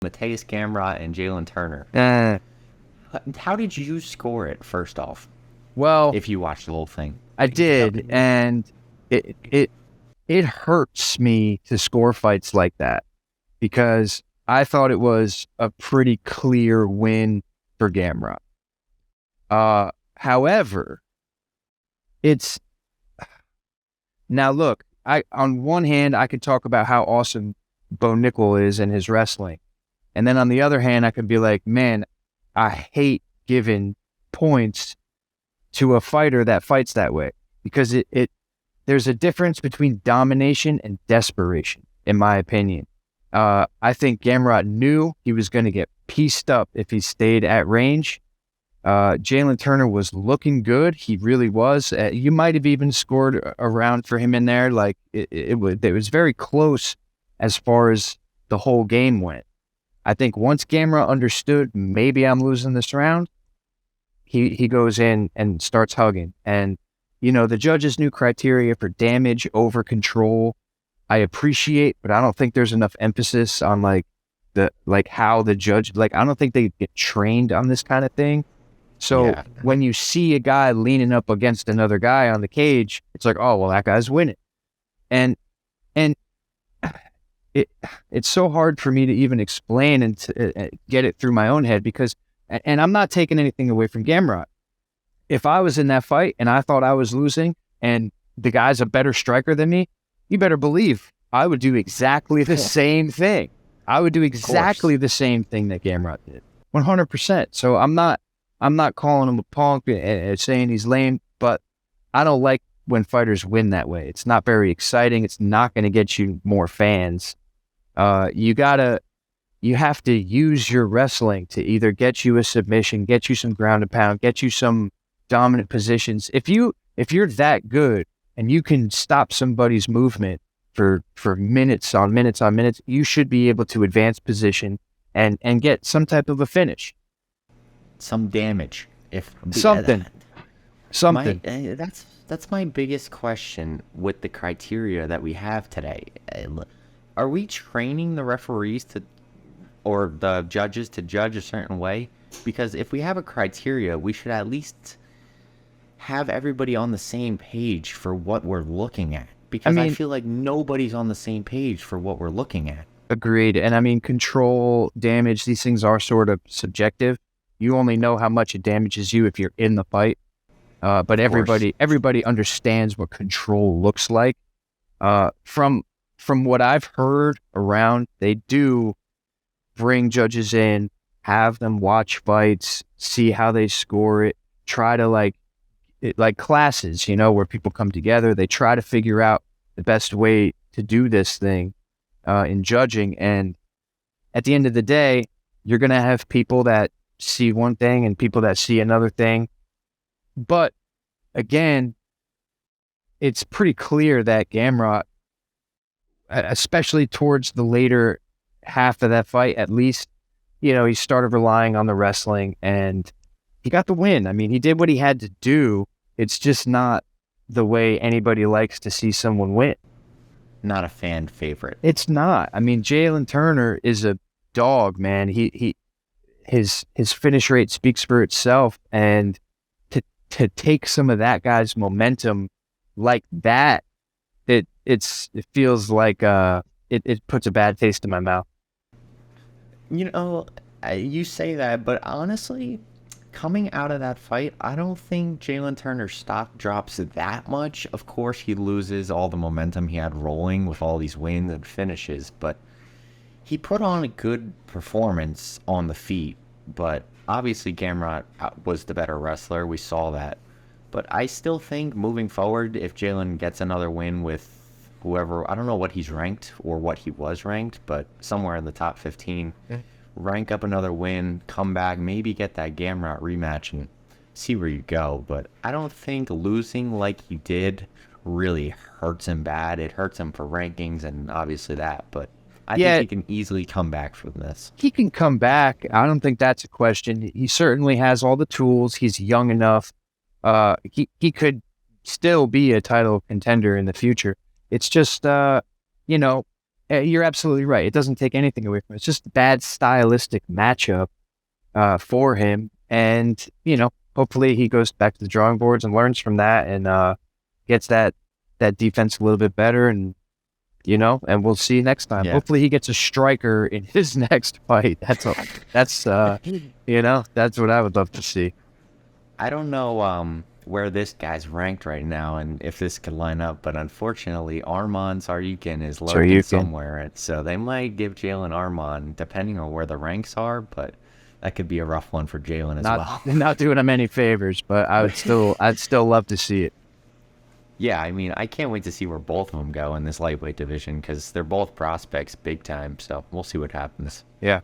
Mateusz Gamrot and Jalin Turner. Uh, How did you score it, first off, well, if you watched the whole thing? I Tell did, me. and it hurts me to score fights like that because I thought it was a pretty clear win for Gamrot. However, it's now look. I on one hand I could talk about how awesome Bo Nickel is and his wrestling, and then on the other hand I could be like, man, I hate giving points to a fighter that fights that way because it there's a difference between domination and desperation, in my opinion. I think Gamrot knew he was going to get pieced up if he stayed at range. Jalin Turner was looking good. He really was. You might have even scored a round for him in there. Like it was very close as far as the whole game went. I think once Gamrot understood maybe I'm losing this round, he goes in and starts hugging. And the judges' new criteria for damage over control, I appreciate, but I don't think there's enough emphasis on how the judge, I don't think they get trained on this kind of thing. So Yeah. when you see a guy leaning up against another guy on the cage, it's like, oh well, that guy's winning. And and it's so hard for me to even explain and to get it through my own head because, and I'm not taking anything away from Gamrot. If I was in that fight and I thought I was losing and the guy's a better striker than me, you better believe I would do exactly the same thing. I would do exactly the same thing that Gamrot did, 100%. So I'm not calling him a punk and saying he's lame, but I don't like when fighters win that way. It's not very exciting. It's not going to get you more fans. You have to use your wrestling to either get you a submission, get you some ground and pound, get you some dominant positions. If you're that good and you can stop somebody's movement for minutes on minutes on minutes, you should be able to advance position and get some type of a finish. Some damage. If Something. that's my biggest question with the criteria that we have today. Are we training the referees or the judges to judge a certain way? Because if we have a criteria, we should at least have everybody on the same page for what we're looking at. Because I feel like nobody's on the same page for what we're looking at. Agreed. And I mean, control, damage, these things are sort of subjective. You only know how much it damages you if you're in the fight. But everybody understands what control looks like. From what I've heard around, they do bring judges in, have them watch fights, see how they score it, try to like classes, where people come together. They try to figure out the best way to do this thing in judging. And at the end of the day, you're going to have people that see one thing and people that see another thing. But again, it's pretty clear that Gamrot, especially towards the later half of that fight, at least, he started relying on the wrestling and he got the win. I mean, he did what he had to do. It's just not the way anybody likes to see someone win. Not a fan favorite. It's not. I mean, Jalin Turner is a dog, man. His finish rate speaks for itself, and to take some of that guy's momentum like that, it feels like it puts a bad taste in my mouth. You say that, but honestly, coming out of that fight, I don't think Jalin Turner's stock drops that much. Of course, he loses all the momentum he had rolling with all these wins and finishes, but he put on a good performance on the feet. But obviously, Gamrot was the better wrestler. We saw that. But I still think moving forward, if Jalin gets another win with whoever, I don't know what he's ranked or what he was ranked, but somewhere in the top 15, rank up another win, come back, maybe get that Gamrot rematch and see where you go. But I don't think losing like he did really hurts him bad. It hurts him for rankings and obviously that, but I think he can easily come back from this. He can come back. I don't think that's a question. He certainly has all the tools. He's young enough. He could still be a title contender in the future. It's just, you're absolutely right. It doesn't take anything away from it. It's just a bad stylistic matchup for him. And, hopefully he goes back to the drawing boards and learns from that and gets that defense a little bit better. And, and we'll see next time. Yeah. Hopefully he gets a striker in his next fight. That's what I would love to see. I don't know where this guy's ranked right now and if this could line up, but unfortunately, Arman Tsarukyan is lurking somewhere, and so they might give Jalin Arman, depending on where the ranks are, but that could be a rough one for Jalin as well. Not doing him any favors, but I'd still love to see it. Yeah, I mean, I can't wait to see where both of them go in this lightweight division because they're both prospects big time, so we'll see what happens. Yeah.